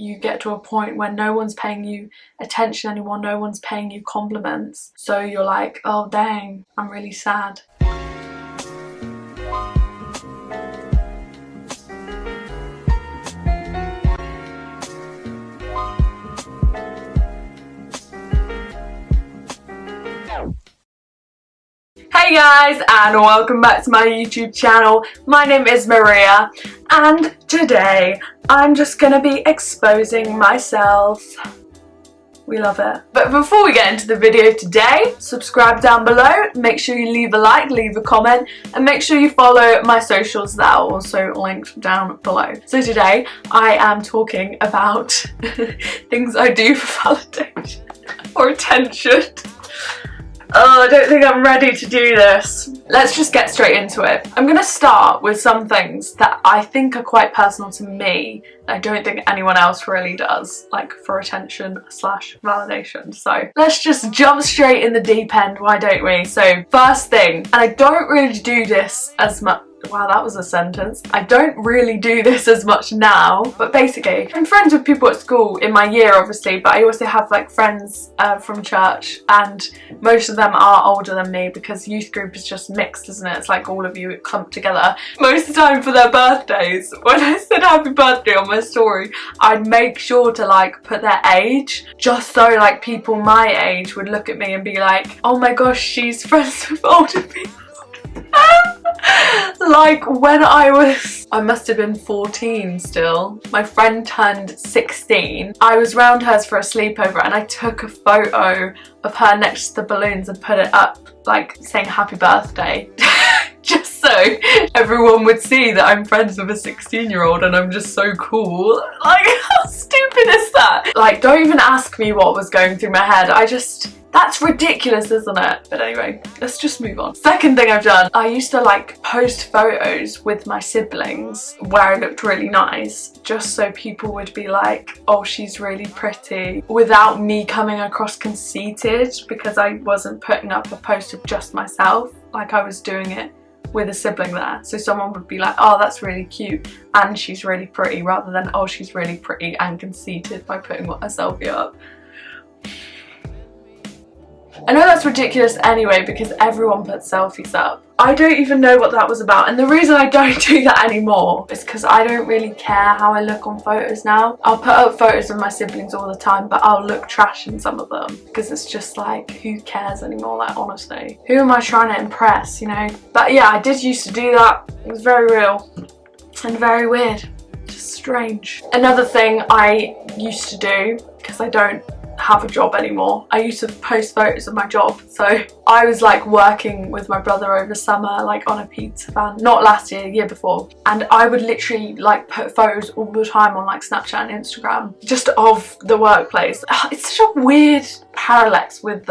you get to a point where no one's paying you attention anymore, no one's paying you compliments. So you're like, oh dang, I'm really sad. Hey guys, and welcome back to my YouTube channel. My name is Maria, and today I'm just gonna be exposing myself. We love it. But before we get into the video today, subscribe down below, make sure you leave a like, leave a comment, and make sure you follow my socials that are also linked down below. So today I am talking about things I do for validation or attention. Oh, I don't think I'm ready to do this. Let's just get straight into it. I'm gonna start with some things that I think are quite personal to me. I don't think anyone else really does, like for attention / validation. So let's just jump straight in the deep end, why don't we? So first thing, and I don't really do this as much. Wow, that was a sentence. I don't really do this as much now, but basically I'm friends with people at school in my year obviously, but I also have like friends from church, and most of them are older than me because youth group is just mixed, isn't it? It's like all of you clumped together. Most of the time for their birthdays, when I said happy birthday on my story, I'd make sure to like put their age, just so like people my age would look at me and be like, oh my gosh, she's friends with older people. Like when I must have been 14 still. My friend turned 16. I was round hers for a sleepover and I took a photo of her next to the balloons and put it up like saying happy birthday. Just so everyone would see that I'm friends with a 16-year-old and I'm just so cool. Like, how stupid is that? Like, don't even ask me what was going through my head. That's ridiculous, isn't it? But anyway, let's just move on. Second thing I've done, I used to like post photos with my siblings where I looked really nice, just so people would be like, oh, she's really pretty, without me coming across conceited because I wasn't putting up a post of just myself, like I was doing it with a sibling there. So someone would be like, oh, that's really cute and she's really pretty, rather than, oh, she's really pretty and conceited by putting a selfie up. I know that's ridiculous anyway because everyone puts selfies up. I don't even know what that was about, and the reason I don't do that anymore is because I don't really care how I look on photos now. I'll put up photos of my siblings all the time, but I'll look trash in some of them because it's just like, who cares anymore, like honestly. Who am I trying to impress, you know? But yeah, I did used to do that. It was very real and very weird, just strange. Another thing I used to do, because I don't have a job anymore, I used to post photos of my job. So I was like working with my brother over summer, like on a pizza van, not last year, year before, and I would literally like put photos all the time on like Snapchat and Instagram just of the workplace. It's such a weird parallax with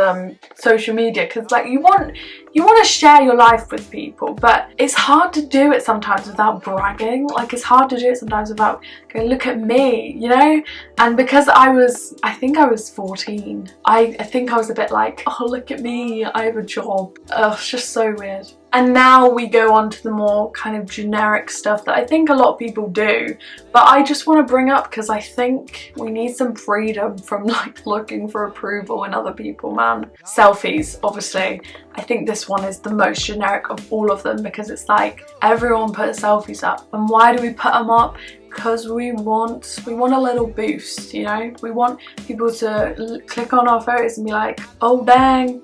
social media, because like you want to share your life with people, but it's hard to do it sometimes without bragging. Like it's hard to do it sometimes without going, look at me, you know? And because I think I was 14, I think I was a bit like, oh, look at me, I have a job. Ugh, it's just so weird. And now we go on to the more kind of generic stuff that I think a lot of people do, but I just want to bring up because I think we need some freedom from like looking for approval in other people, man. Selfies, obviously. I think this one is the most generic of all of them because it's like everyone puts selfies up. And why do we put them up? Because we want a little boost, you know? We want people to click on our photos and be like, oh dang,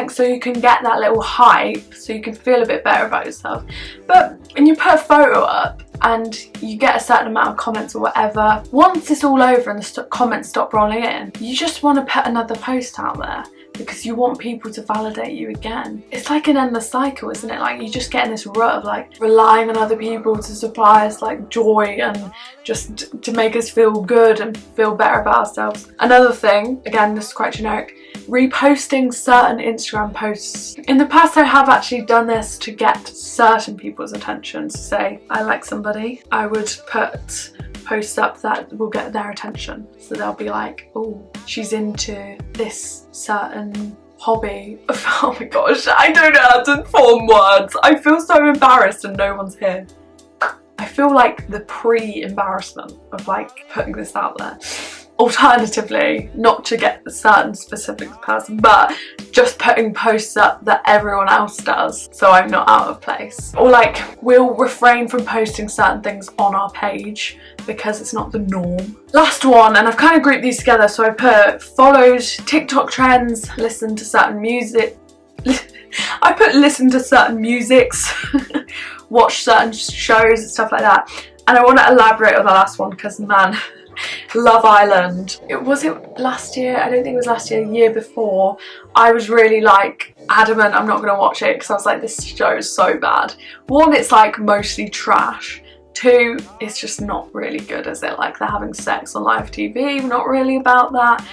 so you can get that little hype, so you can feel a bit better about yourself. But when you put a photo up and you get a certain amount of comments or whatever, once it's all over and the comments stop rolling in, you just want to put another post out there because you want people to validate you again. It's like an endless cycle, isn't it? Like you just get in this rut of like relying on other people to supply us like joy and just to make us feel good and feel better about ourselves. Another thing, again, this is quite generic, reposting certain Instagram posts. In the past I have actually done this to get certain people's attention. To say I like somebody, I would put posts up that will get their attention, so they'll be like, oh, she's into this certain hobby. Oh my gosh, I don't know how to form words. I feel so embarrassed and no one's here. I feel like the pre-embarrassment of like putting this out there. Alternatively, not to get a certain specific person, but just putting posts up that everyone else does, so I'm not out of place. Or like, we'll refrain from posting certain things on our page because it's not the norm. Last one, and I've kind of grouped these together, so I put followed TikTok trends, listen to certain music. I put listen to certain musics, watch certain shows and stuff like that. And I want to elaborate on the last one because, man, Love Island. Was it last year? I don't think it was last year, the year before. I was really like adamant I'm not going to watch it because I was like, this show is so bad. One, it's like mostly trash. Two, it's just not really good, is it? Like, they're having sex on live TV, not really about that.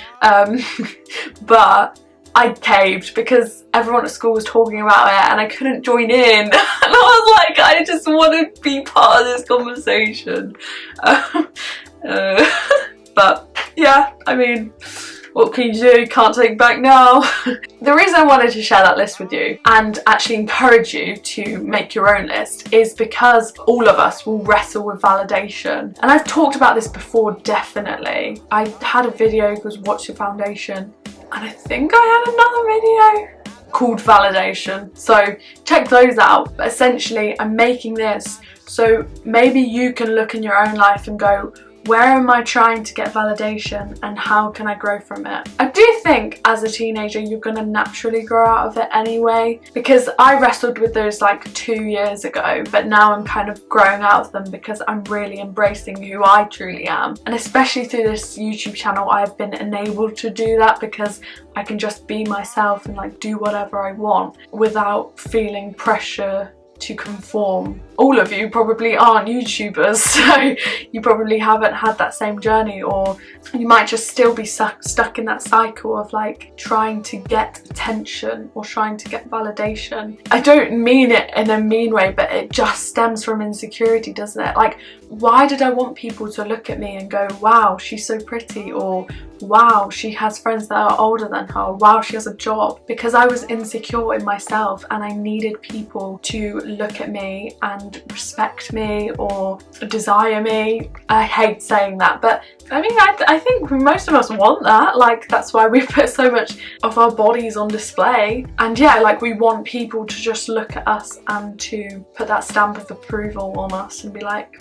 But I caved because everyone at school was talking about it and I couldn't join in. And I was like, I just want to be part of this conversation. But yeah, I mean, what can you do? Can't take back now. The reason I wanted to share that list with you and actually encourage you to make your own list is because all of us will wrestle with validation. And I've talked about this before, definitely. I had a video called What's Your Foundation? And I think I had another video called Validation. So check those out. But essentially, I'm making this so maybe you can look in your own life and go, where am I trying to get validation and how can I grow from it? I do think as a teenager you're going to naturally grow out of it anyway, because I wrestled with those like 2 years ago, but now I'm kind of growing out of them because I'm really embracing who I truly am. And especially through this YouTube channel I've been enabled to do that because I can just be myself and like do whatever I want without feeling pressure to conform. All of you probably aren't YouTubers, so you probably haven't had that same journey, or you might just still be stuck in that cycle of like trying to get attention or trying to get validation. I don't mean it in a mean way, but it just stems from insecurity, doesn't it? Like, why did I want people to look at me and go, wow, she's so pretty, or wow, she has friends that are older than her, wow, she has a job? Because I was insecure in myself and I needed people to look at me and respect me or desire me. I hate saying that, but I mean, I think most of us want that. Like, that's why we put so much of our bodies on display. And yeah, like, we want people to just look at us and to put that stamp of approval on us and be like,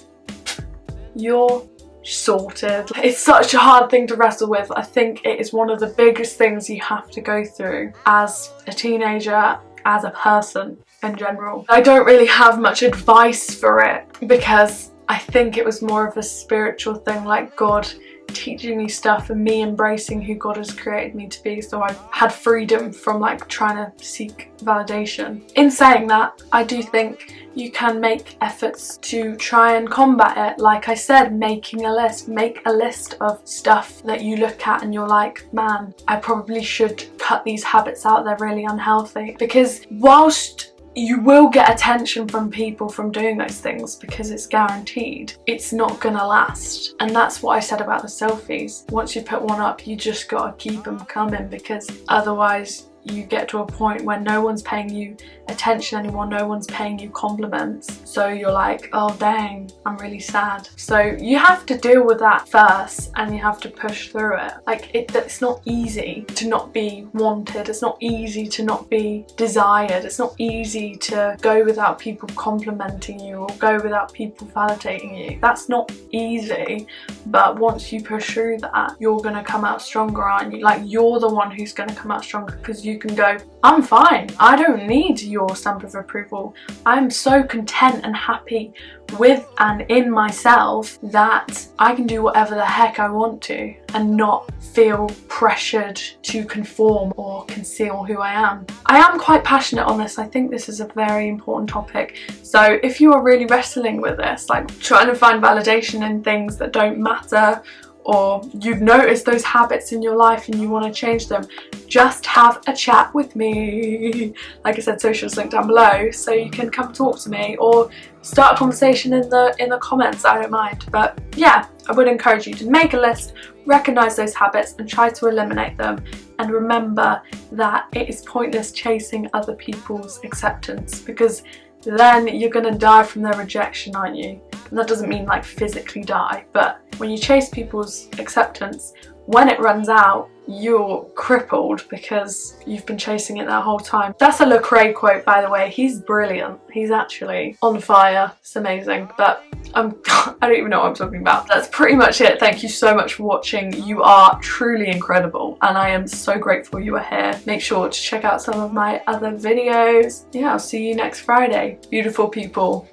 you're sorted. It's such a hard thing to wrestle with. I think it is one of the biggest things you have to go through as a teenager, as a person in general. I don't really have much advice for it because I think it was more of a spiritual thing, like God teaching me stuff and me embracing who God has created me to be, so I had freedom from like trying to seek validation. In saying that, I do think you can make efforts to try and combat it. Like I said, making a list. Make a list of stuff that you look at and you're like, man, I probably should cut these habits out, they're really unhealthy. Because whilst you will get attention from people from doing those things, because it's guaranteed, it's not gonna last. And that's what I said about the selfies. Once you put one up, you just gotta keep them coming, because otherwise you get to a point where no one's paying you attention anymore, no one's paying you compliments, so you're like, oh dang, I'm really sad. So you have to deal with that first and you have to push through it. Like, it's not easy to not be wanted, it's not easy to not be desired, it's not easy to go without people complimenting you or go without people validating you. That's not easy, but once you push through that, you're gonna come out stronger, aren't you? Like, you're the one who's gonna come out stronger, because you can go, I'm fine, I don't need your stamp of approval. I'm so content and happy with and in myself that I can do whatever the heck I want to and not feel pressured to conform or conceal who I am. I am quite passionate on this. I think this is a very important topic. So if you are really wrestling with this, like trying to find validation in things that don't matter, or you've noticed those habits in your life and you want to change them, just have a chat with me. Like I said, socials linked down below, so you can come talk to me or start a conversation in the comments. I don't mind. But yeah, I would encourage you to make a list, recognize those habits and try to eliminate them, and remember that it is pointless chasing other people's acceptance, because then you're gonna die from their rejection, aren't you? And that doesn't mean like physically die, but when you chase people's acceptance, when it runs out, you're crippled because you've been chasing it that whole time. That's a Lecrae quote, by the way. He's brilliant. He's actually on fire. It's amazing. But I don't even know what I'm talking about. That's pretty much it. Thank you so much for watching. You are truly incredible and I am so grateful you are here. Make sure to check out some of my other videos. Yeah, I'll see you next Friday. Beautiful people.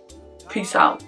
Peace out.